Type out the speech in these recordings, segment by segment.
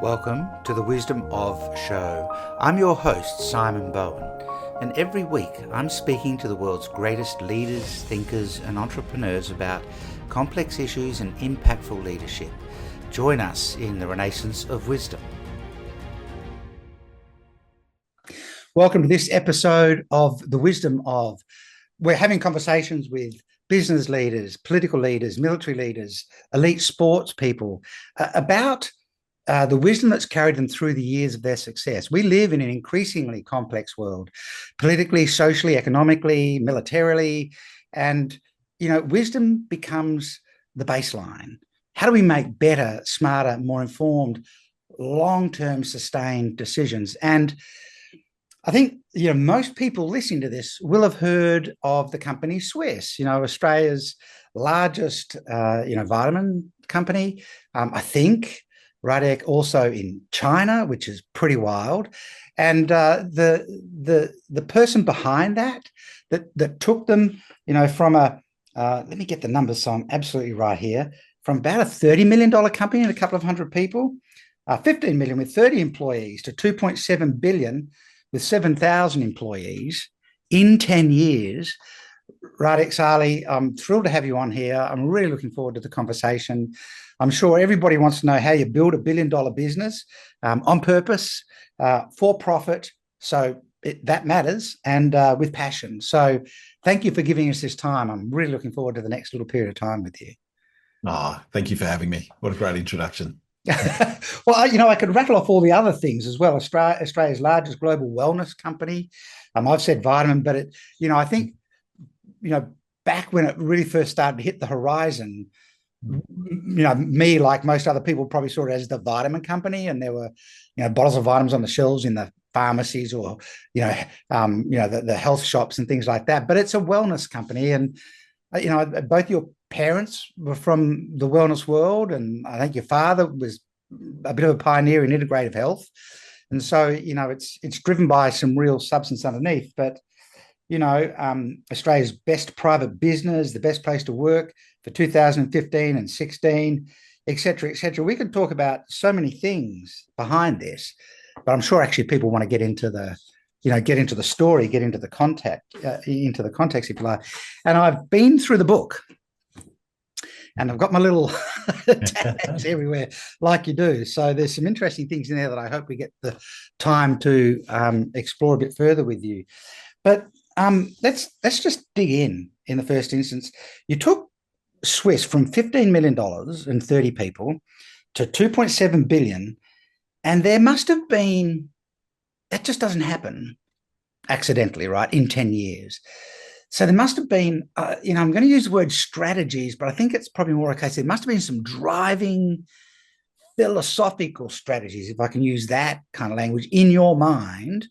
Welcome to the Wisdom of Show. I'm your host, Simon Bowen, and every week I'm speaking to the world's greatest leaders, thinkers, and entrepreneurs about complex issues and impactful leadership. Join us in the Renaissance of Wisdom. Welcome to this episode of the Wisdom of. We're having conversations with business leaders, political leaders, military leaders, elite sports people about the wisdom that's carried them through the years of their success. We live in an increasingly complex world, politically, socially, economically, militarily, and wisdom becomes the baseline. How do we make better, smarter, more informed, long-term sustained decisions? And I think most people listening to this will have heard of the company Swisse, Australia's largest vitamin company. I think Radek also in China, which is pretty wild, and the person behind that took them, from a let me get the numbers so I'm absolutely right here, from about a $30 million company and a couple of hundred people, 15 million with 30 employees, to 2.7 billion with 7,000 employees in 10 years. Radek Sali, I'm thrilled to have you on here. I'm really looking forward to the conversation. I'm sure everybody wants to know how you build $1 billion business on purpose, for profit. So that matters, and with passion. So thank you for giving us this time. I'm really looking forward to the next little period of time with you. Thank you for having me. What a great introduction. Well, I could rattle off all the other things as well. Australia's largest global wellness company. I've said vitamin, but I think, back when it really first started to hit the horizon, me, like most other people, probably saw it as the vitamin company, and there were, bottles of vitamins on the shelves in the pharmacies or, the health shops and things like that. But it's a wellness company, and both your parents were from the wellness world, and I think your father was a bit of a pioneer in integrative health, and so it's driven by some real substance underneath. But Australia's best private business, the best place to work for 2015 and 16, et cetera, et cetera. We could talk about so many things behind this, but I'm sure actually people want to get into the story, get into the context, if you like. And I've been through the book, and I've got my little tags everywhere, like you do. So there's some interesting things in there that I hope we get the time to explore a bit further with you. But let's just dig in the first instance. You took Swisse from $15 million and 30 people to 2.7 billion, and there must have been, that just doesn't happen accidentally, right, in 10 years. So there must have been, I'm going to use the word strategies, but I think it's probably more a case, there must have been some driving philosophical strategies, if I can use that kind of language, in your mind,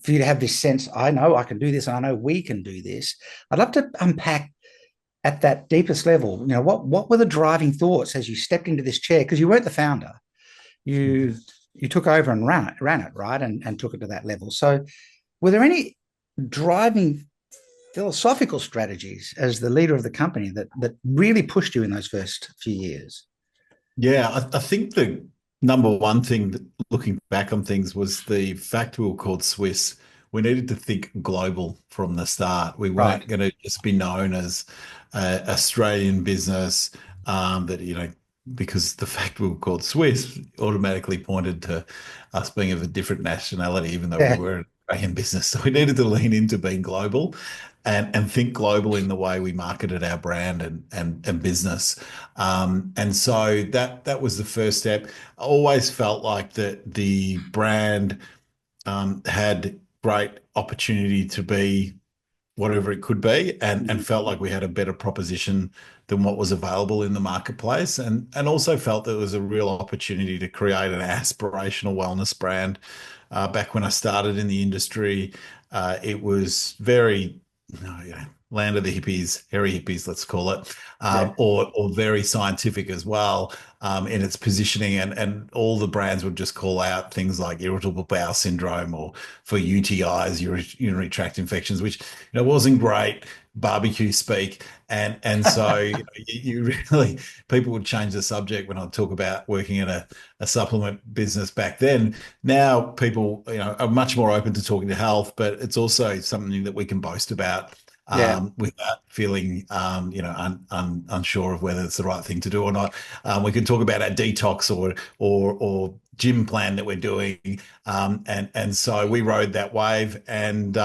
for you to have this sense, I know I can do this, and I know we can do this. I'd love to unpack at that deepest level, what were the driving thoughts as you stepped into this chair? Because you weren't the founder. You took over and ran it, right? And took it to that level. So were there any driving philosophical strategies as the leader of the company that really pushed you in those first few years? Yeah, I think the number one thing that, looking back on things, was the fact we were called Swisse. We needed to think global from the start. We weren't going to just be known as an Australian business because the fact we were called Swisse automatically pointed to us being of a different nationality, even though we were an Australian business. So we needed to lean into being global and think global in the way we marketed our brand and business. And so that was the first step. I always felt like that the brand had great opportunity to be whatever it could be, and felt like we had a better proposition than what was available in the marketplace, and also felt there was a real opportunity to create an aspirational wellness brand. Back when I started in the industry, it was very land of the hippies, hairy hippies, let's call it, or very scientific as well. in its positioning, and all the brands would just call out things like irritable bowel syndrome or for UTIs, urinary tract infections, which wasn't great barbecue speak. And so you really, people would change the subject when I talk about working in a supplement business back then. Now people are much more open to talking to health, but it's also something that we can boast about Yeah. without feeling unsure of whether it's the right thing to do or not. We can talk about our detox or gym plan that we're doing, and so we rode that wave and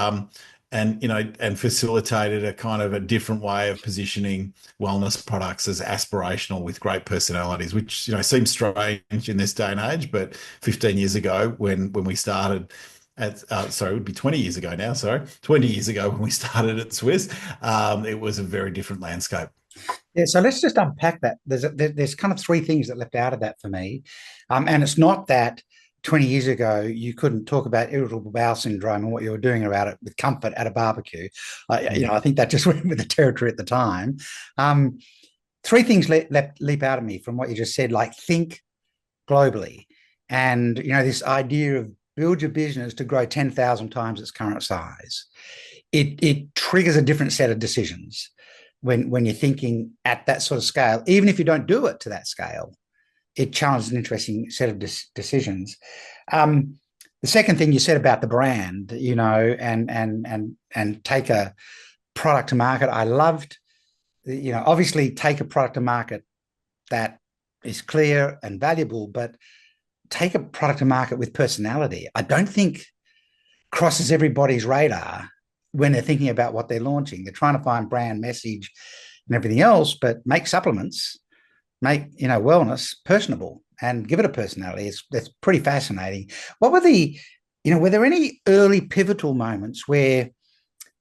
facilitated a kind of a different way of positioning wellness products as aspirational with great personalities, which seems strange in this day and age, but 15 years ago when we started sorry, it would be 20 years ago now. Sorry, 20 years ago when we started at Swisse, it was a very different landscape. Yeah, so let's just unpack that. There's kind of three things that left out of that for me, and it's not that 20 years ago you couldn't talk about irritable bowel syndrome and what you were doing about it with comfort at a barbecue. I think that just went with the territory at the time. Three things leap out of me from what you just said, like think globally, and this idea of build your business to grow 10,000 times its current size. It triggers a different set of decisions when you're thinking at that sort of scale. Even if you don't do it to that scale, it challenges an interesting set of decisions. The second thing you said about the brand, and take a product to market. I loved, obviously take a product to market that is clear and valuable, but take a product to market with personality. I don't think crosses everybody's radar when they're thinking about what they're launching. They're trying to find brand message and everything else, but make supplements, make wellness personable and give it a personality. That's pretty fascinating. What were were there any early pivotal moments where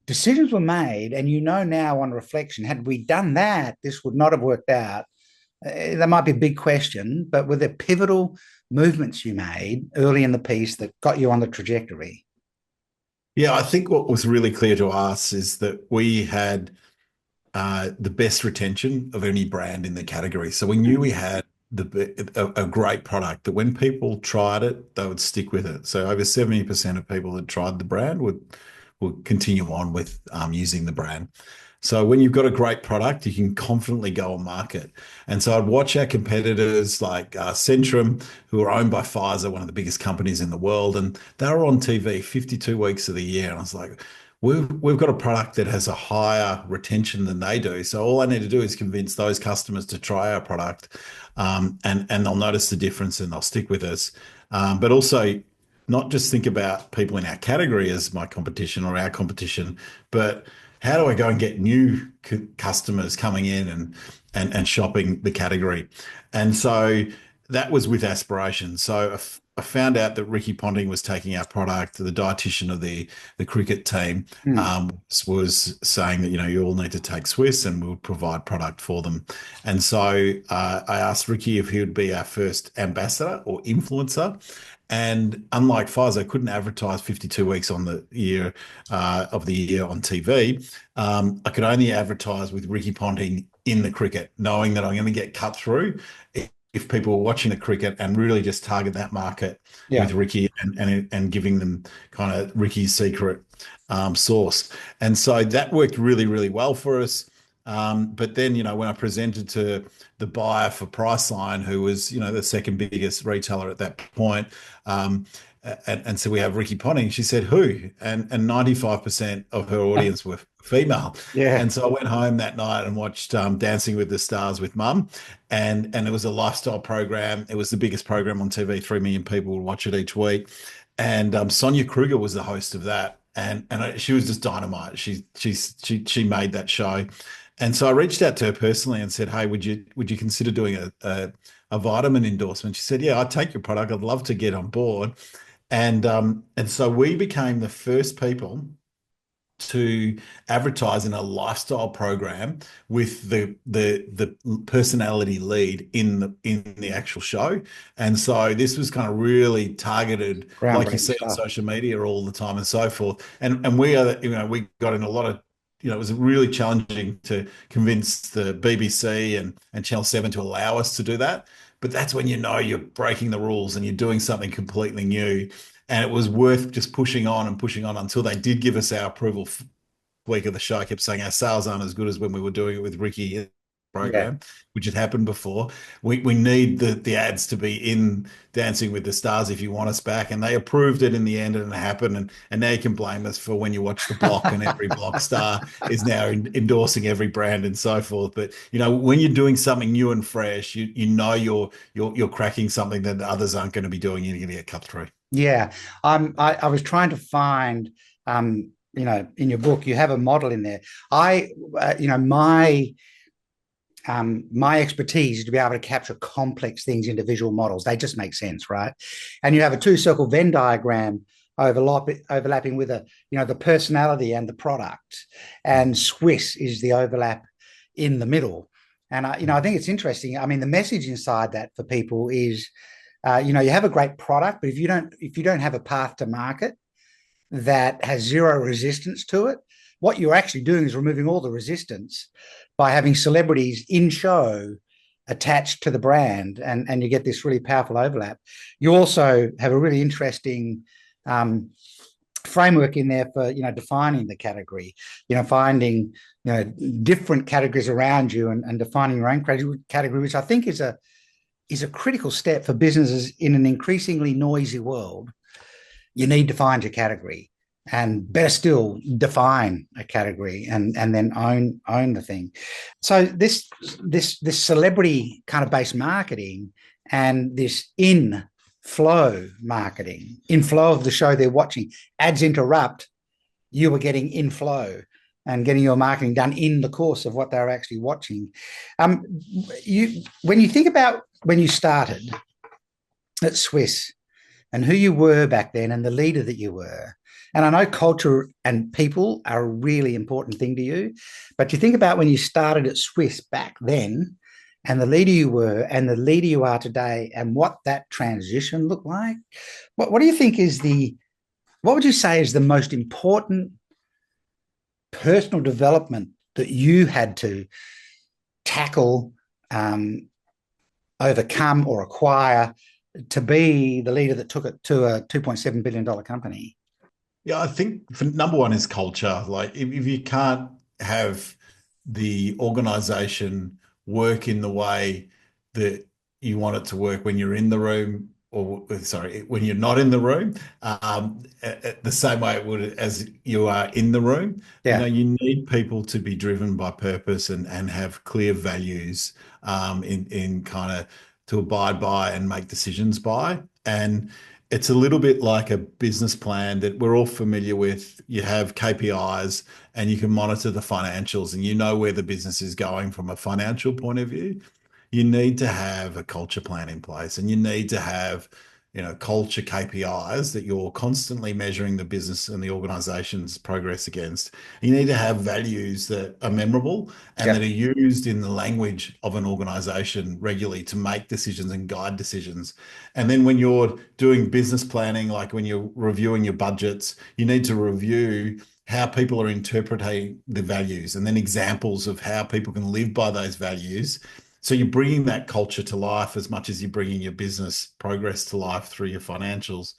decisions were made and now on reflection, had we done that, this would not have worked out? That might be a big question, but were there pivotal movements you made early in the piece that got you on the trajectory? Yeah, I think what was really clear to us is that we had the best retention of any brand in the category. So we knew we had a great product that when people tried it, they would stick with it. So over 70% of people that tried the brand would continue on with using the brand. So when you've got a great product, you can confidently go and market. And so I'd watch our competitors like Centrum, who are owned by Pfizer, one of the biggest companies in the world, and they were on TV 52 weeks of the year. And I was like, we've got a product that has a higher retention than they do. So all I need to do is convince those customers to try our product, and they'll notice the difference and they'll stick with us. But also not just think about people in our category as my competition or our competition, but how do I go and get new customers coming in and shopping the category? And so that was with aspiration. So I found out that Ricky Ponting was taking our product. The dietitian of the cricket team was saying that you all need to take Swisse, and we'll provide product for them. And so I asked Ricky if he would be our first ambassador or influencer. And unlike Pfizer, couldn't advertise 52 weeks on the year of the year on TV. I could only advertise with Ricky Ponting in the cricket, knowing that I'm going to get cut through if people were watching the cricket, and really just target that market with Ricky and giving them kind of Ricky's secret sauce. And so that worked really, really well for us. But then, when I presented to the buyer for Priceline, who was, the second biggest retailer at that point, and so we have Ricky Ponting, she said, who? And 95% of her audience were female. Yeah. And so I went home that night and watched Dancing with the Stars with Mum. And it was a lifestyle program. It was the biggest program on TV. 3 million people would watch it each week. And Sonia Kruger was the host of that. And she was just dynamite. She made that show. And so I reached out to her personally and said, hey, would you consider doing a vitamin endorsement? She said, yeah, I'd take your product. I'd love to get on board. And so we became the first people to advertise in a lifestyle program with the personality lead in the actual show. And so this was kind of really targeted, like you see on social media all the time and so forth. And we we got in a lot of, it was really challenging to convince the BBC and Channel 7 to allow us to do that. but that's when you know you're breaking the rules and you're doing something completely new. And it was worth just pushing on and pushing on until they did give us our approval. Week of the show, I kept saying our sales aren't as good as when we were doing it with Ricky Yeah. program, which had happened before. We need the ads to be in Dancing with the Stars if you want us back. And they approved it in the end and it happened. And now you can blame us for when you watch the block and every block star is now endorsing every brand and so forth. But when you're doing something new and fresh, you know you're cracking something that others aren't going to be doing. You're going to get cut through. Yeah. I was trying to find in your book, you have a model in there. My expertise is to be able to capture complex things into visual models. They just make sense, right? And you have a two-circle Venn diagram overlapping with the personality and the product, and Swisse is the overlap in the middle. And I think it's interesting. I mean, the message inside that for people is, you have a great product, but if you don't have a path to market that has zero resistance to it, what you're actually doing is removing all the resistance by having celebrities in show attached to the brand, and you get this really powerful overlap. You also have a really interesting framework in there for defining the category, finding different categories around you and defining your own category, which I think is a critical step for businesses in an increasingly noisy world. You need to find your category, and better still, define a category and then own the thing. So this celebrity kind of based marketing and this inflow marketing, inflow of the show they're watching, ads interrupt, you were getting inflow and getting your marketing done in the course of what they're actually watching. When you think about when you started at Swisse and who you were back then and the leader that you were, and I know culture and people are a really important thing to you, but you think about when you started at Swisse back then and the leader you were and the leader you are today and what that transition looked like. What do you think what would you say is the most important personal development that you had to tackle, overcome or acquire to be the leader that took it to a $2.7 billion company? Yeah, I think number one is culture. Like if you can't have the organization work in the way that you want it to work when you're in the room, or sorry, when you're not in the room, the same way it would as you are in the room. Yeah. You need people to be driven by purpose and have clear values in kind of to abide by and make decisions by. And it's a little bit like a business plan that we're all familiar with. You have KPIs and you can monitor the financials and you know where the business is going from a financial point of view. You need to have a culture plan in place, and you need to have, culture KPIs that you're constantly measuring the business and the organization's progress against. You need to have values that are memorable and that are used in the language of an organization regularly to make decisions and guide decisions. And then when you're doing business planning, like when you're reviewing your budgets, you need to review how people are interpreting the values and then examples of how people can live by those values. So you're bringing that culture to life as much as you're bringing your business progress to life through your financials.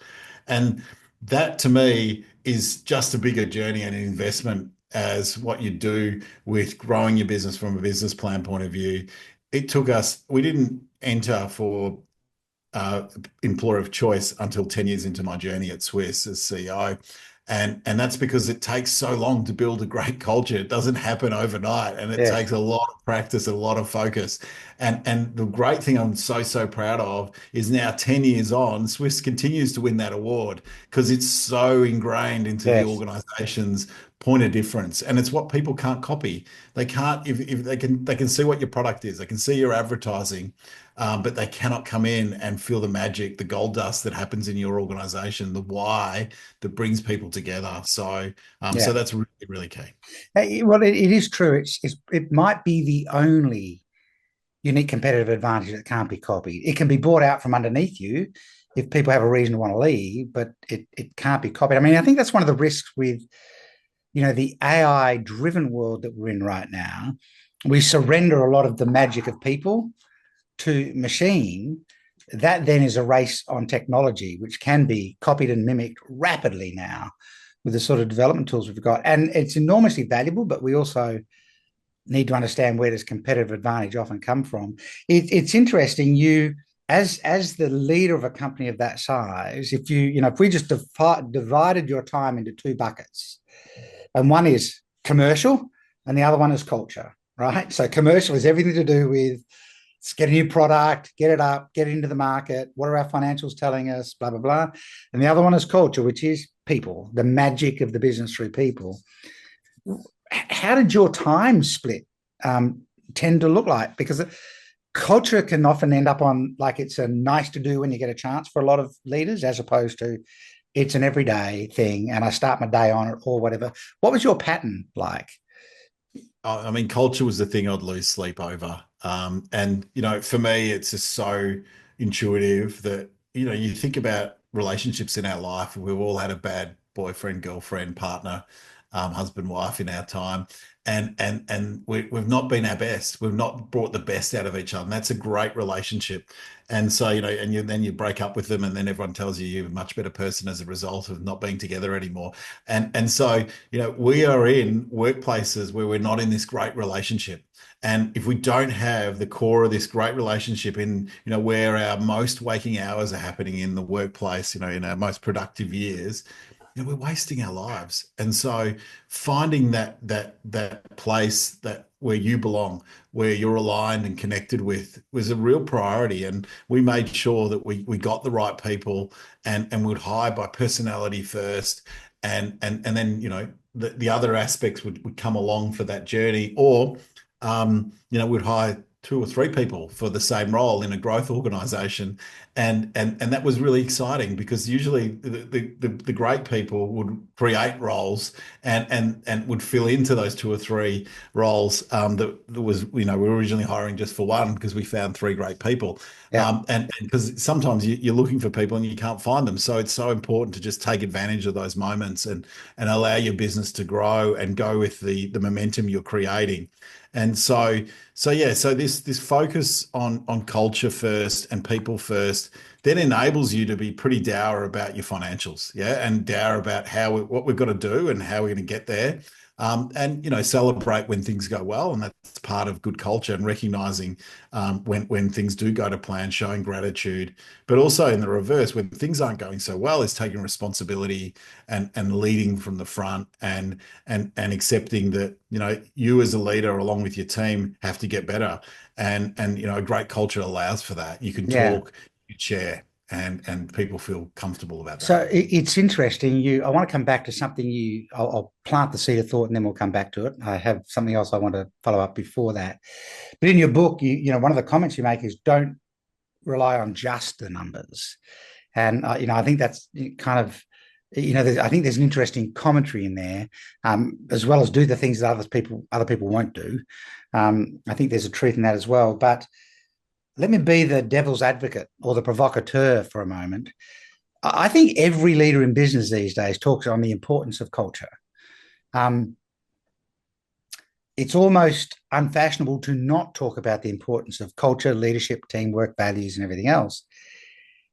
And that to me is just a bigger journey and an investment as what you do with growing your business from a business plan point of view. We didn't enter for employer of choice until 10 years into my journey at Swisse as CEO. And that's because it takes so long to build a great culture. It doesn't happen overnight, and it takes a lot of practice and a lot of focus. And the great thing I'm so proud of is now 10 years on, Swisse continues to win that award because it's so ingrained into the organization's point of difference. And it's what people can't copy. They can't, if they can see what your product is, they can see your advertising, but they cannot come in and feel the magic, the gold dust that happens in your organization, the why that brings people together. So that's really, really key. Well, it is true. It might be the only unique competitive advantage that can't be copied. It can be bought out from underneath you if people have a reason to want to leave, but it can't be copied. I mean, I think that's one of the risks with, the AI-driven world that we're in right now. We surrender a lot of the magic of people to machine, that then is a race on technology, which can be copied and mimicked rapidly now with the sort of development tools we've got. And it's enormously valuable, but we also need to understand where does competitive advantage often come from. It's interesting. You, as the leader of a company of that size, if we just divided your time into two buckets, and one is commercial and the other one is culture, right? So commercial is everything to do with get a new product, get it up, get it into the market. What are our financials telling us? Blah, blah, blah. And the other one is culture, which is people, the magic of the business through people. How did your time split tend to look like? Because culture can often end up on like it's a nice to do when you get a chance for a lot of leaders, as opposed to it's an everyday thing and I start my day on it or whatever. What was your pattern like? I mean, culture was the thing I'd lose sleep over. And, for me, it's just so intuitive that, you think about relationships in our life. We've all had a bad boyfriend, girlfriend, partner, husband, wife in our time. And we've not been our best. We've not brought the best out of each other. And that's a great relationship. And so, then you break up with them and then everyone tells you you're a much better person as a result of not being together anymore. And so, we are in workplaces where we're not in this great relationship. And if we don't have the core of this great relationship in, where our most waking hours are happening in the workplace, in our most productive years, we're wasting our lives. And so finding that place that where you belong, where you're aligned and connected with was a real priority. And we made sure that we got the right people and would hire by personality first. And then, the other aspects would come along for that journey. Or, we'd hire two or three people for the same role in a growth organization. And that was really exciting because usually the great people would create roles and would fill into those two or three roles that was, we were originally hiring just for one because we found three great people. Yeah. And because sometimes you're looking for people and you can't find them. So it's so important to just take advantage of those moments and allow your business to grow and go with the momentum you're creating. And so yeah, so this focus on culture first and people first then enables you to be pretty dour about your financials, yeah, and dour about what we've got to do and how we're going to get there. And celebrate when things go well, and that's part of good culture and recognizing when things do go to plan, showing gratitude, but also in the reverse when things aren't going so well, is taking responsibility and leading from the front and accepting that you as a leader along with your team have to get better, and a great culture allows for that. You can Yeah. talk, you share, and people feel comfortable about that. So it's interesting. I want to come back to something I'll plant the seed of thought and then we'll come back to it. I have something else I want to follow up before that. But in your book, one of the comments you make is don't rely on just the numbers. And, I think that's kind of, I think there's an interesting commentary in there, as well as do the things that other people won't do. I think there's a truth in that as well. But let me be the devil's advocate or the provocateur for a moment. I think every leader in business these days talks on the importance of culture. It's almost unfashionable to not talk about the importance of culture, leadership, teamwork, values, and everything else.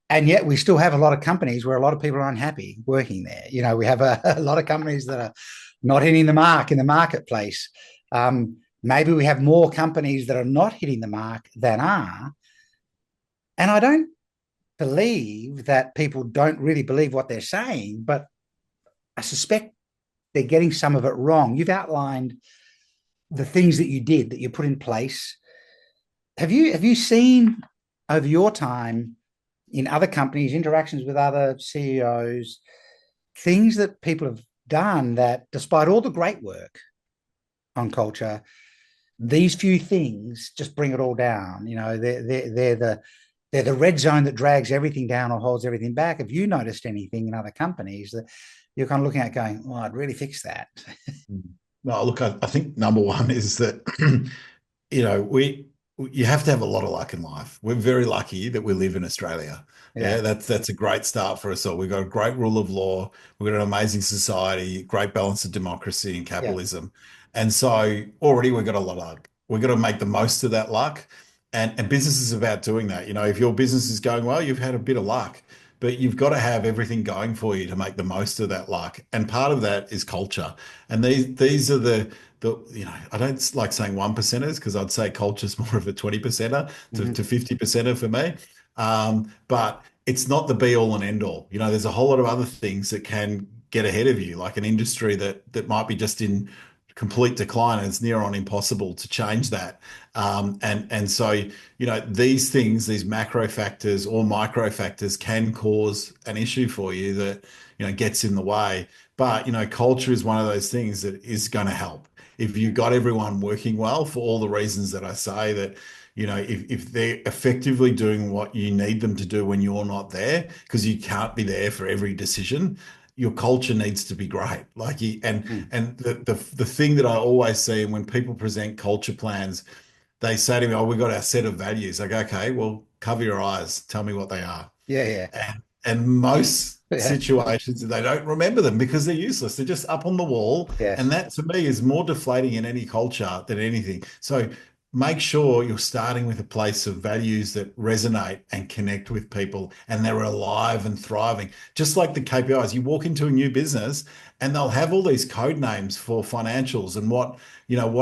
And yet we still have a lot of companies where a lot of people are unhappy working there. We have a lot of companies that are not hitting the mark in the marketplace. Maybe we have more companies that are not hitting the mark than are. And I don't believe that people don't really believe what they're saying, but I suspect they're getting some of it wrong. You've outlined the things that you did, that you put in place. Have you seen over your time in other companies, interactions with other CEOs, things that people have done that despite all the great work on culture, these few things just bring it all down? They're the red zone that drags everything down or holds everything back. Have you noticed anything in other companies that you're kind of looking at going, oh, I'd really fix that? No, look, I think number one is that, you have to have a lot of luck in life. We're very lucky that we live in Australia. Yeah. Yeah, that's a great start for us all. We've got a great rule of law. We've got an amazing society, great balance of democracy and Yeah. capitalism. And so already we've got a lot of luck. We've got to make the most of that luck And business is about doing that. If your business is going well, you've had a bit of luck, but you've got to have everything going for you to make the most of that luck. And part of that is culture. And these are the I don't like saying one percenters, because I'd say culture's more of a 20 percenter to 50 percenter for me. But it's not the be all and end all. There's a whole lot of other things that can get ahead of you, like an industry that might be just in complete decline, and it's near on impossible to change that. And so, these things, these macro factors or micro factors, can cause an issue for you that, gets in the way. But, culture is one of those things that is going to help. If you've got everyone working well, for all the reasons that I say, that, if they're effectively doing what you need them to do when you're not there, because you can't be there for every decision, your culture needs to be great. And the thing that I always see, and when people present culture plans, they say to me, "Oh, we've got our set of values." I go, "Okay, well, cover your eyes. Tell me what they are." Yeah, yeah. And most Yeah. situations, they don't remember them because they're useless. They're just up on the wall. And Yes. that, to me, is more deflating in any culture than anything. So make sure you're starting with a place of values that resonate and connect with people, and they're alive and thriving. Just like the KPIs, you walk into a new business and they'll have all these code names for financials and what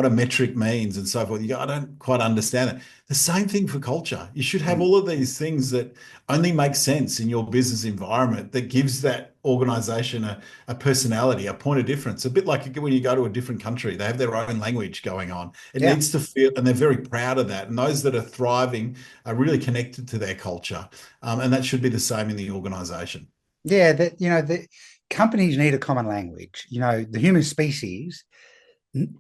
a metric means and so forth. You go, I don't quite understand it. The same thing for culture. You should have all of these things that only make sense in your business environment, that gives that organization a personality, a point of difference. A bit like when you go to a different country, they have their own language going on. It Yeah. needs to feel, and they're very proud of that. And those that are thriving are really connected to their culture. And that should be the same in the organization. Yeah. The companies need a common language. The human species,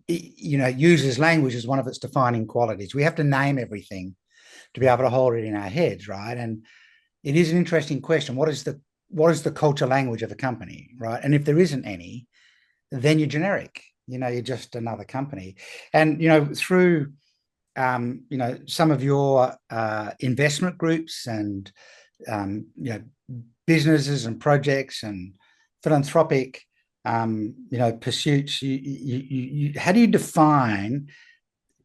uses language as one of its defining qualities. We have to name everything to be able to hold it in our heads, right? And it is an interesting question. What is the culture language of a company, right? And if there isn't any, then you're generic. You're just another company. And through some of your investment groups and businesses and projects and philanthropic pursuits, how do you define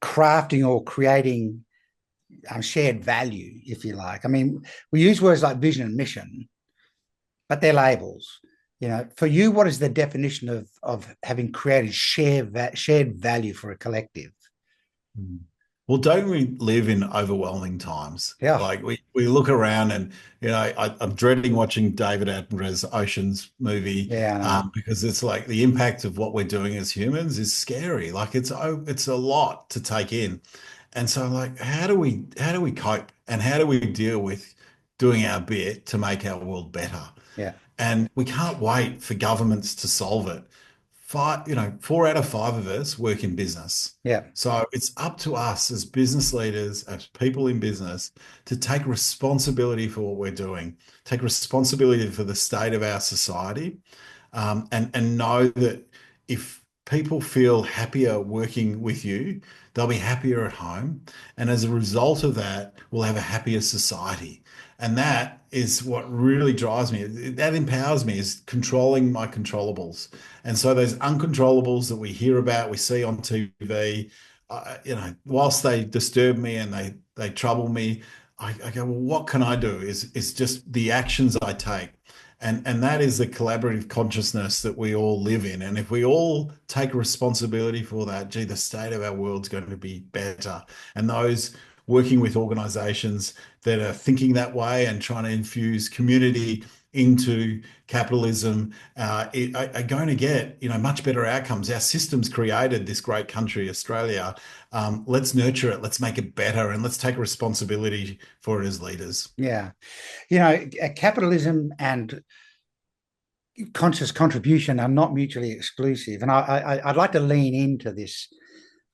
crafting or creating shared value, if you like? I mean, we use words like vision and mission, but they're labels. For you, what is the definition of having created shared value for a collective? Mm. Well, don't we live in overwhelming times? Yeah. Like we look around and, I'm dreading watching David Attenborough's Oceans movie, Yeah, I know. because it's like the impact of what we're doing as humans is scary. Like it's a lot to take in. And so, like, how do we cope, and how do we deal with doing our bit to make our world better? Yeah. And we can't wait for governments to solve it. 4 out of 5 of us work in business. Yeah. So it's up to us as business leaders, as people in business, to take responsibility for what we're doing, take responsibility for the state of our society, and know that if people feel happier working with you, they'll be happier at home. And as a result of that, we'll have a happier society. And that is what really drives me. That empowers me, is controlling my controllables. And so those uncontrollables that we hear about, we see on TV, whilst they disturb me and they trouble me, I go, well, what can I do? Is just the actions I take. And that is the collaborative consciousness that we all live in. And if we all take responsibility for that, gee, the state of our world's going to be better. And those working with organizations that are thinking that way and trying to infuse community into capitalism are going to get much better outcomes. Our system's created this great country, Australia. Let's nurture it, let's make it better, and let's take responsibility for it as leaders. Yeah. Capitalism and conscious contribution are not mutually exclusive. And I'd like to lean into this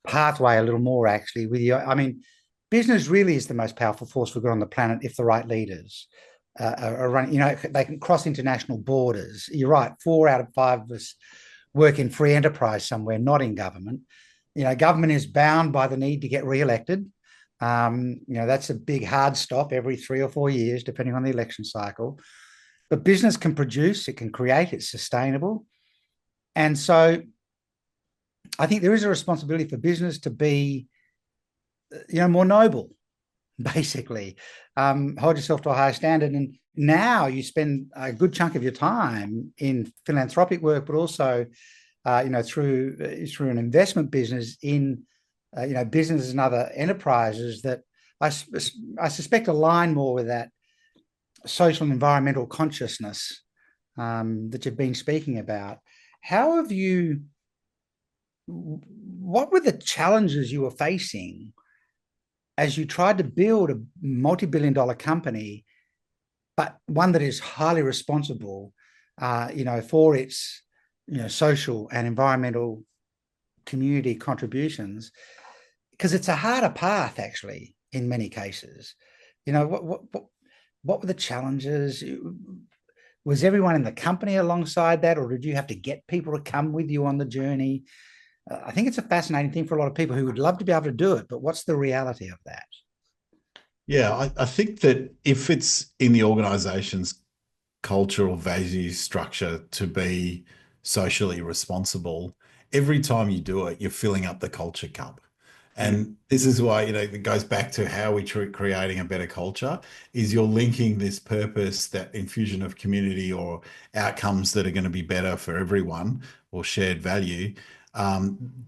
pathway a little more, actually, with you. I mean, business really is the most powerful force for good on the planet if the right leaders are running. They can cross international borders. You're right. 4 out of 5 of us work in free enterprise somewhere, not in government. Government is bound by the need to get re-elected. That's a big hard stop every 3 or 4 years, depending on the election cycle. But business can produce, it can create, it's sustainable. And so I think there is a responsibility for business to be, more noble, basically. Hold yourself to a higher standard. And now you spend a good chunk of your time in philanthropic work, but also, through an investment business in, businesses and other enterprises that I suspect align more with that social and environmental consciousness that you've been speaking about. How have you, what were the challenges you were facing as you tried to build a multi-billion-dollar company, but one that is highly responsible, for its, social and environmental community contributions? Because it's a harder path, actually, in many cases. What were the challenges? Was everyone in the company alongside that, or did you have to get people to come with you on the journey? I think it's a fascinating thing for a lot of people who would love to be able to do it, but what's the reality of that? Yeah, I think that if it's in the organization's culture or value structure to be socially responsible, every time you do it, you're filling up the culture cup. And this is why, it goes back to how we treat creating a better culture is you're linking this purpose, that infusion of community or outcomes that are going to be better for everyone or shared value,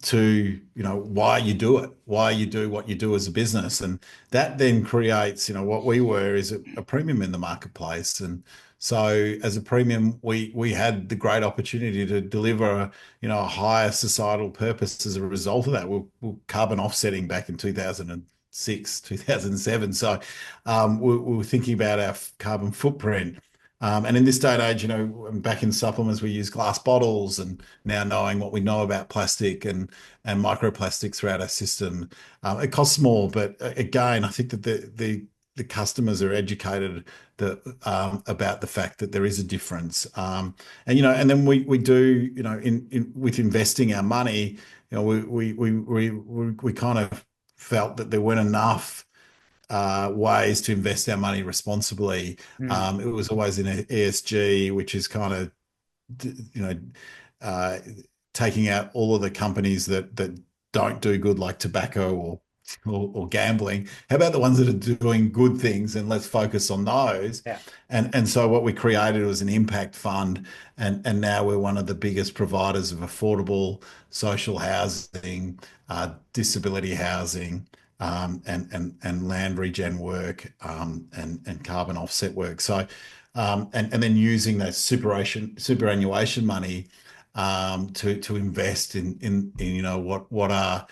to, why you do it, why you do what you do as a business. And that then creates, what we were is a premium in the marketplace. And so as a premium, we had the great opportunity to deliver a higher societal purpose as a result of that. We're carbon offsetting back in 2006, 2007. So we were thinking about our carbon footprint. And in this day and age, back in supplements, we use glass bottles, and now knowing what we know about plastic and microplastics throughout our system, it costs more. But again, I think that the customers are educated about the fact that there is a difference. And then we do, in with investing our money, we kind of felt that there weren't enough ways to invest our money responsibly. It was always in ESG, which is kind of, you know, uh, taking out all of the companies that don't do good, like tobacco or gambling. How about the ones that are doing good things, and let's focus on those. Yeah. And so what we created was an impact fund, and now we're one of the biggest providers of affordable social housing, disability housing, and land regen work, and carbon offset work. So and then using that superannuation money to invest in what are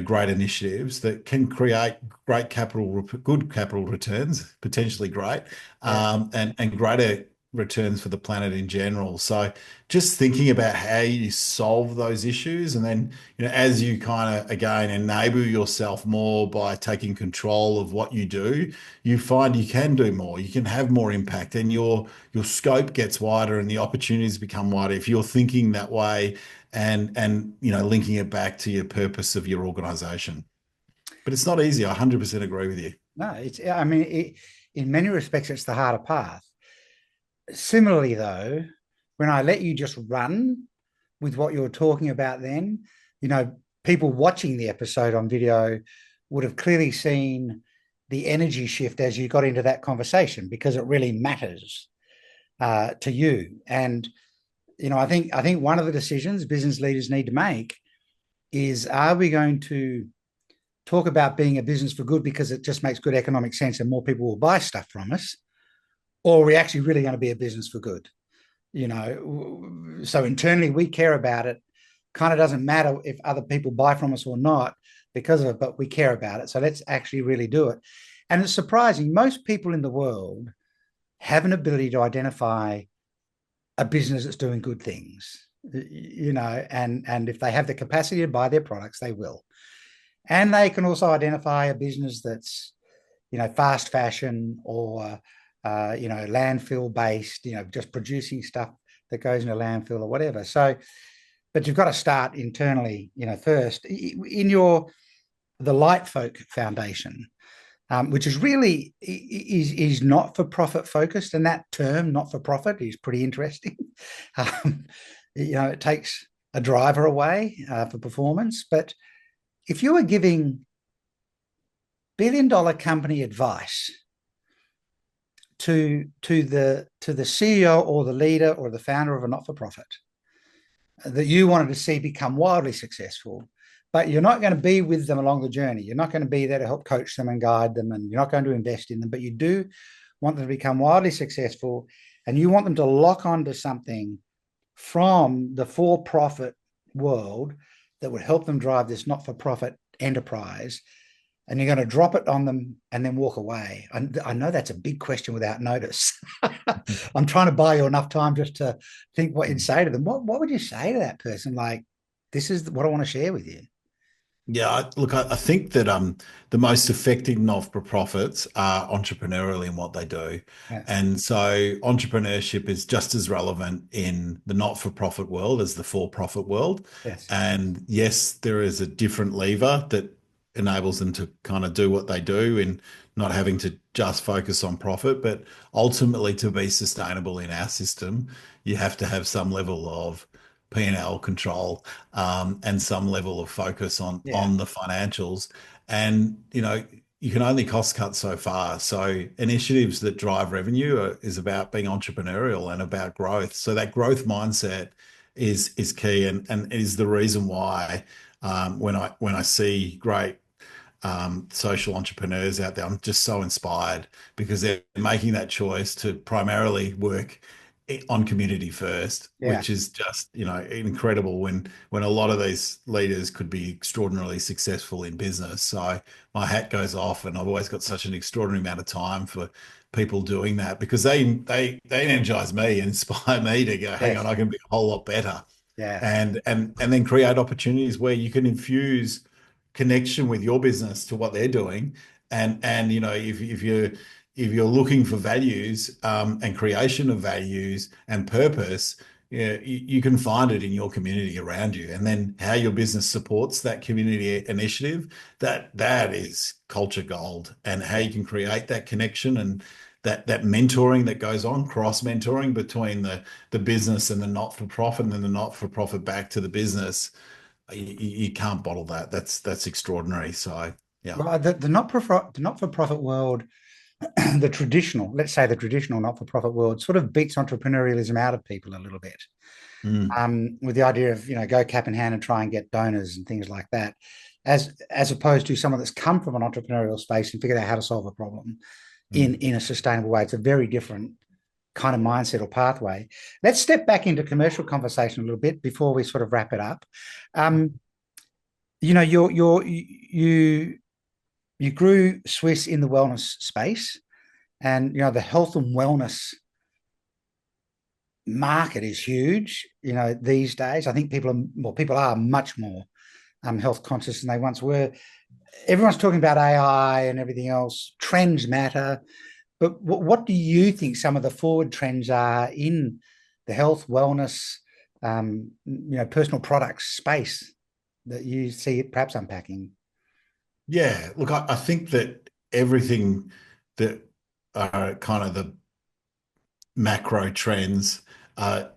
great initiatives that can create good capital returns, potentially great, and greater returns for the planet in general. So just thinking about how you solve those issues, and then as you kind of again enable yourself more by taking control of what you do, you find you can do more, you can have more impact, and your scope gets wider and the opportunities become wider if you're thinking that way, and linking it back to your purpose of your organization. But it's not easy. I 100% agree with you. No, in many respects, it's the harder path. Similarly, though, when I let you just run with what you were talking about then, people watching the episode on video would have clearly seen the energy shift as you got into that conversation, because it really matters to you. And, I think one of the decisions business leaders need to make is, are we going to talk about being a business for good because it just makes good economic sense and more people will buy stuff from us? Or are we actually really going to be a business for good? So internally we care about it. Kind of doesn't matter if other people buy from us or not because of it, but we care about it. So let's actually really do it. And it's surprising. Most people in the world have an ability to identify a business that's doing good things, and if they have the capacity to buy their products, they will. And they can also identify a business that's, fast fashion or, landfill based, just producing stuff that goes into landfill or whatever. So, but you've got to start internally, first. In the Light Folk Foundation, which is really is not for profit focused, and that term not for profit is pretty interesting. It takes a driver away for performance. But if you were giving billion-dollar company advice to the CEO or the leader or the founder of a not-for-profit that you wanted to see become wildly successful, but you're not going to be with them along the journey. You're not going to be there to help coach them and guide them, and you're not going to invest in them, but you do want them to become wildly successful, and you want them to lock onto something from the for-profit world that would help them drive this not-for-profit enterprise, and you're going to drop it on them and then walk away. I know that's a big question without notice. I'm trying to buy you enough time just to think what you'd say to them. What would you say to that person? Like, this is what I want to share with you. Yeah, look, I think that the most effective not-for-profits are entrepreneurial in what they do. Yes. And so entrepreneurship is just as relevant in the not-for-profit world as the for-profit world. Yes. And yes, there is a different lever that enables them to kind of do what they do and not having to just focus on profit. But ultimately, to be sustainable in our system, you have to have some level of P&L control, and some level of focus Yeah. on the financials. And you can only cost cut so far. So initiatives that drive revenue is about being entrepreneurial and about growth. So that growth mindset is key, and is the reason why, when I see great social entrepreneurs out there, I'm just so inspired, because they're making that choice to primarily work on community first, Yeah. which is just, incredible when a lot of these leaders could be extraordinarily successful in business. So my hat goes off, and I've always got such an extraordinary amount of time for people doing that, because they energize me and inspire me to go, hang on, Yes. I can be a whole lot better. Yes. And then create opportunities where you can infuse connection with your business to what they're doing. And if you're looking for values, and creation of values and purpose, you can find it in your community around you. And then how your business supports that community initiative, that is culture gold. And how you can create that connection and that mentoring that goes on, cross mentoring between the business and the not-for-profit, and then the not-for-profit back to the business. You can't bottle that. That's extraordinary. So yeah. Well, the not-for-profit world, let's say the traditional not-for-profit world, sort of beats entrepreneurialism out of people a little bit. Mm, With the idea of go cap in hand and try and get donors and things like that, as opposed to someone that's come from an entrepreneurial space and figured out how to solve a problem mm. in a sustainable way. It's a very different kind of mindset or pathway. Let's step back into commercial conversation a little bit before we sort of wrap it up. You grew Swisse in the wellness space, and the health and wellness market is huge. These days, I think people are much more health conscious than they once were. Everyone's talking about AI and everything else. Trends matter, but what do you think some of the forward trends are in the health, wellness, personal products space that you see it perhaps unpacking? Yeah. Look, I think that everything that are kind of the macro trends are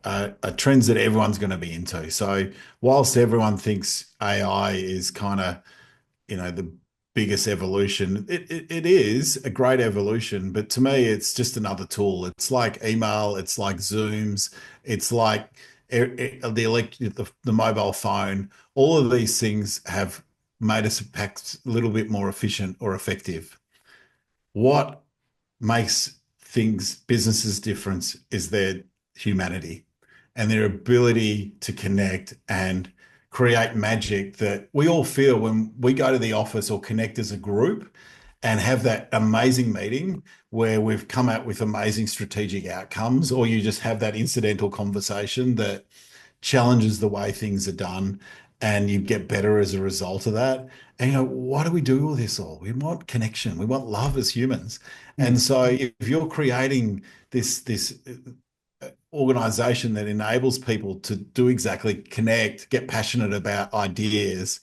trends that everyone's going to be into. So whilst everyone thinks AI is kind of, the biggest evolution, it is a great evolution, but to me, it's just another tool. It's like email, it's like Zooms, it's like the mobile phone. All of these things have made us perhaps a little bit more efficient or effective. What makes businesses different is their humanity and their ability to connect and create magic that we all feel when we go to the office or connect as a group and have that amazing meeting where we've come out with amazing strategic outcomes, or you just have that incidental conversation that challenges the way things are done, and you get better as a result of that. And what do we do with this all? We want connection. We want love as humans. And Mm. so if you're creating this organization that enables people to do exactly connect, get passionate about ideas,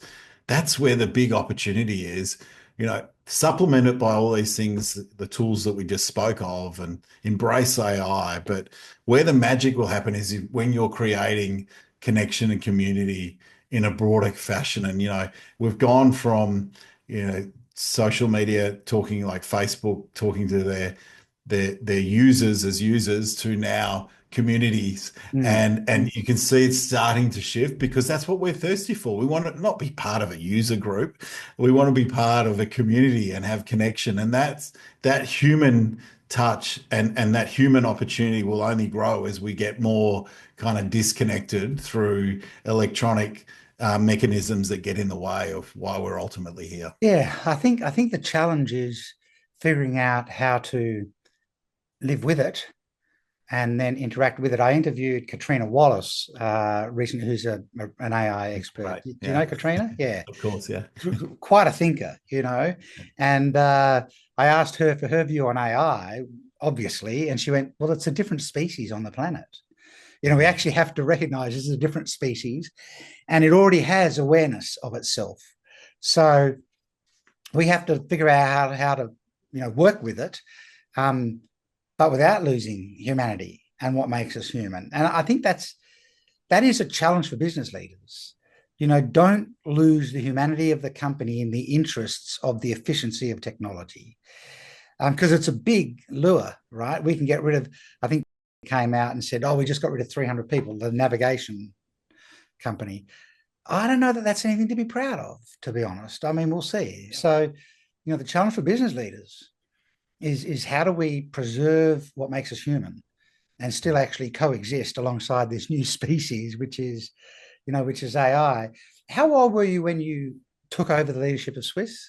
that's where the big opportunity is. Supplement it by all these things, the tools that we just spoke of, and embrace AI. But where the magic will happen is when you're creating connection and community in a broader fashion. And, we've gone from, social media, talking like Facebook, talking to their users as users, to now communities. And you can see it's starting to shift, because that's what we're thirsty for. We want to not be part of a user group. We want to be part of a community and have connection. And that's that human touch and that human opportunity will only grow as we get more kind of disconnected through electronic mechanisms that get in the way of why we're ultimately here. Yeah, I think the challenge is figuring out how to live with it and then interact with it. I interviewed Katrina Wallace recently, who's an AI expert. Right. Do you know Katrina? Yeah, Of course, yeah. quite a thinker, you know. And I asked her for her view on AI, obviously, and she went, "Well, it's a different species on the planet. You know, we actually have to recognize this is a different species, and it already has awareness of itself. So we have to figure out how to, work with it, but without losing humanity and what makes us human. And I think that is a challenge for business leaders. Don't lose the humanity of the company in the interests of the efficiency of technology, because it's a big lure, right? We can get rid of, I think, came out and said, "Oh, we just got rid of 300 people," the navigation company. I don't know that that's anything to be proud of, to be honest. I mean, we'll see. So, the challenge for business leaders is how do we preserve what makes us human and still actually coexist alongside this new species, which is AI. How old were you when you took over the leadership of Swisse?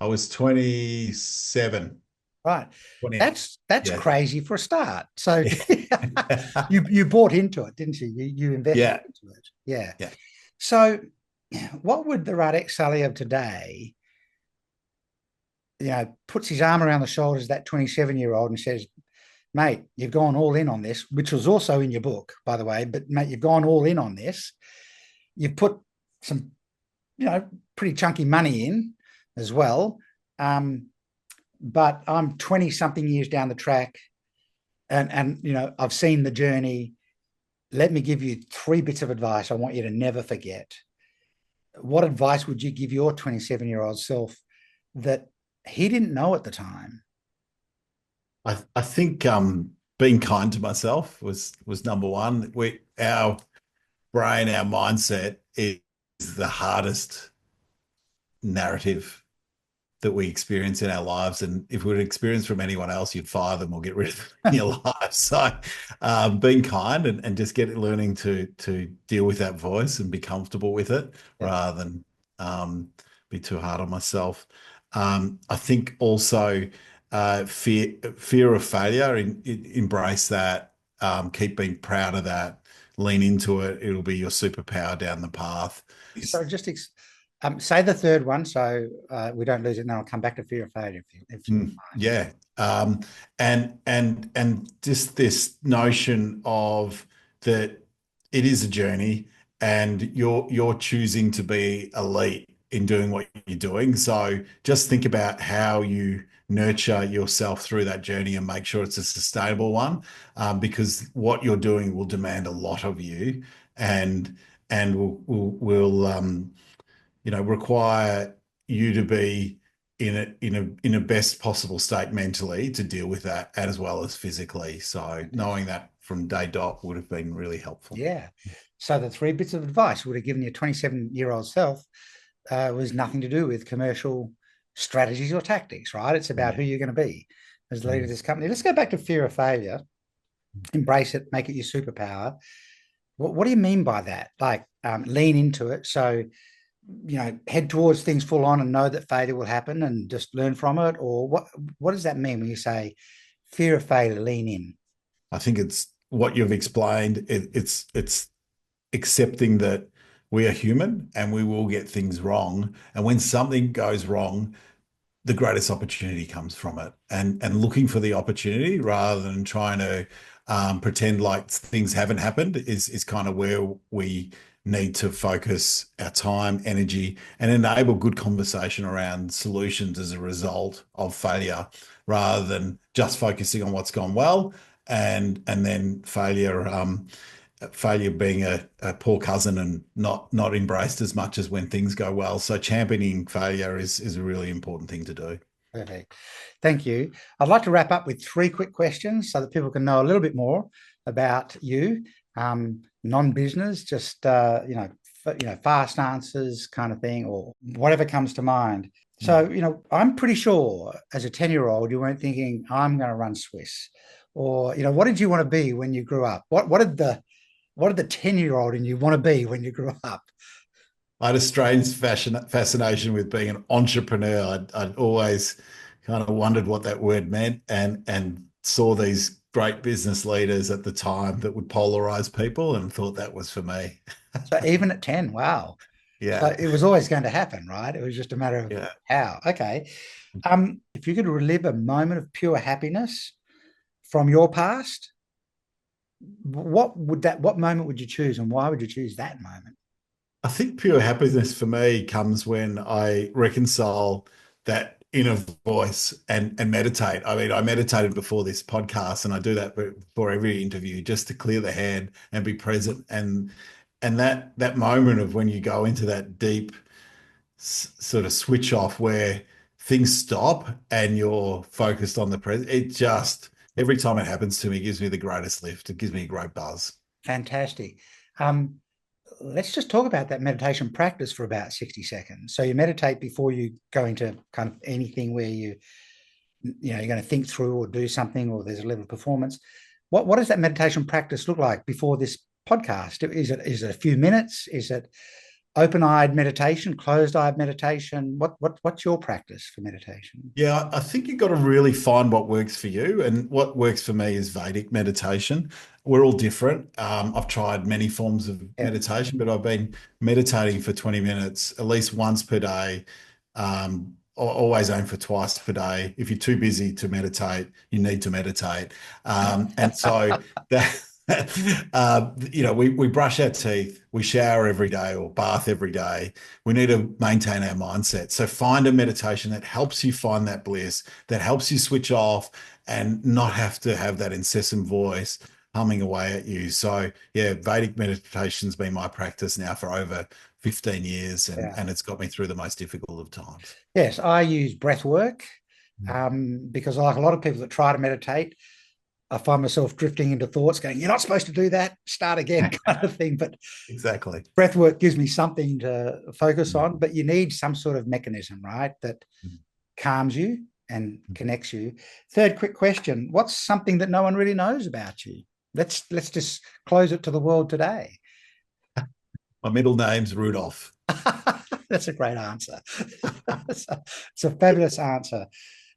I was 27. Right. 28. That's Yeah. crazy for a start. So Yeah. you bought into it, didn't you? You invested Yeah. into it. Yeah. Yeah. So what would the Radek Sali of today, puts his arm around the shoulders of that 27-year-old and says, "Mate, you've gone all in on this," which was also in your book, by the way, but mate, you've gone all in on this. You've put some, pretty chunky money in as well. But I'm 20 something years down the track, and I've seen the journey. Let me give you 3 bits of advice I want you to never forget. What advice would you give your 27-year-old self that he didn't know at the time? I think being kind to myself was number one. Our brain, our mindset is the hardest narrative that we experience in our lives. And if we would experience from anyone else, you'd fire them or get rid of them in your life. So being kind and just learning to deal with that voice and be comfortable with it, rather than be too hard on myself. I think also fear of failure, embrace that, keep being proud of that, lean into it. It'll be your superpower down the path. So just say the third one so we don't lose it, and then I'll come back to fear of failure if you mind. Yeah. And just this notion of that it is a journey, and you're choosing to be elite in doing what you're doing. So just think about how you nurture yourself through that journey and make sure it's a sustainable one, because what you're doing will demand a lot of you, and will require you to be in a best possible state mentally to deal with that, as well as physically. So knowing that from day dot would have been really helpful. Yeah. So the 3 bits of advice would have given your 27-year-old self was nothing to do with commercial strategies or tactics, right? It's about who you're going to be as the leader of this company. Let's go back to fear of failure. Embrace it, make it your superpower. What do you mean by that? Like lean into it. So, head towards things full on and know that failure will happen and just learn from it? Or what does that mean when you say fear of failure, lean in? I think it's what you've explained. It's accepting that we are human and we will get things wrong. And when something goes wrong, the greatest opportunity comes from it, and looking for the opportunity rather than trying to pretend like things haven't happened is kind of where we need to focus our time, energy, and enable good conversation around solutions as a result of failure, rather than just focusing on what's gone well and then failure failure being a poor cousin and not embraced as much as when things go well. So championing failure is a really important thing to do. Perfect. Thank you. I'd like to wrap up with 3 quick questions so that people can know a little bit more about you. Non-business, just fast answers kind of thing, or whatever comes to mind. So, I'm pretty sure as a 10-year-old, you weren't thinking, I'm going to run Swisse. Or, what did you want to be when you grew up? What did the 10-year-old in you want to be when you grew up? I had a strange fascination with being an entrepreneur. I'd always kind of wondered what that word meant, and saw these great business leaders at the time that would polarize people, and thought that was for me. So even at 10, wow. Yeah. So it was always going to happen, right? It was just a matter of how. Okay. If you could relive a moment of pure happiness from your past, what moment would you choose, and why would you choose that moment? I think pure happiness for me comes when I reconcile that inner voice and meditate. I mean, I meditated before this podcast, and I do that before every interview just to clear the head and be present. And that moment of when you go into that deep sort of switch off where things stop and you're focused on the present, it just, every time it happens to me, gives me the greatest lift. It gives me a great buzz. Fantastic. Let's just talk about that meditation practice for about 60 seconds. So you meditate before you go into kind of anything where you're going to think through or do something, or there's a level of performance. What does that meditation practice look like before this podcast? Is it a few minutes? Is it open-eyed meditation, closed-eyed meditation? What's your practice for meditation? Yeah, I think you've got to really find what works for you. And what works for me is Vedic meditation. We're all different. I've tried many forms of meditation, but I've been meditating for 20 minutes, at least once per day. Always aim for twice per day. If you're too busy to meditate, you need to meditate. And so that... we brush our teeth, we shower every day or bath every day. We need to maintain our mindset. So find a meditation that helps you find that bliss, that helps you switch off and not have to have that incessant voice humming away at you. So yeah, Vedic meditation's been my practice now for over 15 years, and it's got me through the most difficult of times. Yes, I use breath work because, like a lot of people that try to meditate, I find myself drifting into thoughts going, you're not supposed to do that, start again, kind of thing. But exactly, breath work gives me something to focus on, but you need some sort of mechanism, right, that calms you and connects you. Third quick question, what's something that no one really knows about you? Let's just close it to the world today. My middle name's Rudolph. That's a great answer. It's a fabulous answer.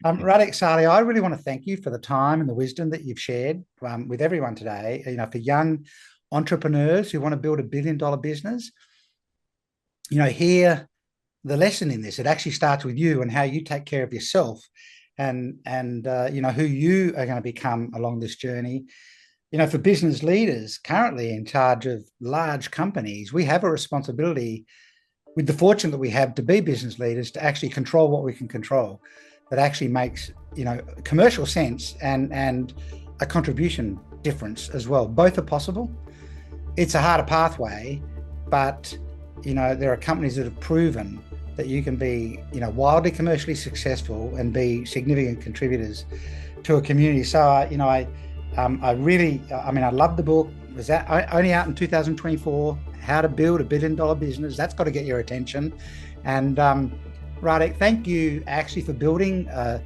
Radek Sali, I really want to thank you for the time and the wisdom that you've shared with everyone today. For young entrepreneurs who want to build $1 billion business, hear the lesson in this. It actually starts with you and how you take care of yourself, and who you are going to become along this journey. For business leaders currently in charge of large companies, we have a responsibility, with the fortune that we have to be business leaders, to actually control what we can control. That actually makes commercial sense and a contribution difference as well. Both are possible. It's a harder pathway, but there are companies that have proven that you can be wildly commercially successful and be significant contributors to a community. So I love the book. It was only out in 2024. How to Build a $1 Billion Business. That's got to get your attention. And Radek, thank you actually for building a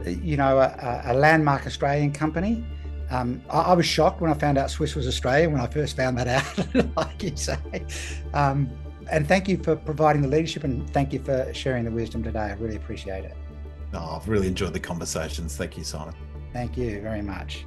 landmark Australian company. I was shocked when I found out Swisse was Australian when I first found that out, like you say. And thank you for providing the leadership, and thank you for sharing the wisdom today. I really appreciate it. I've really enjoyed the conversations. Thank you, Simon. Thank you very much.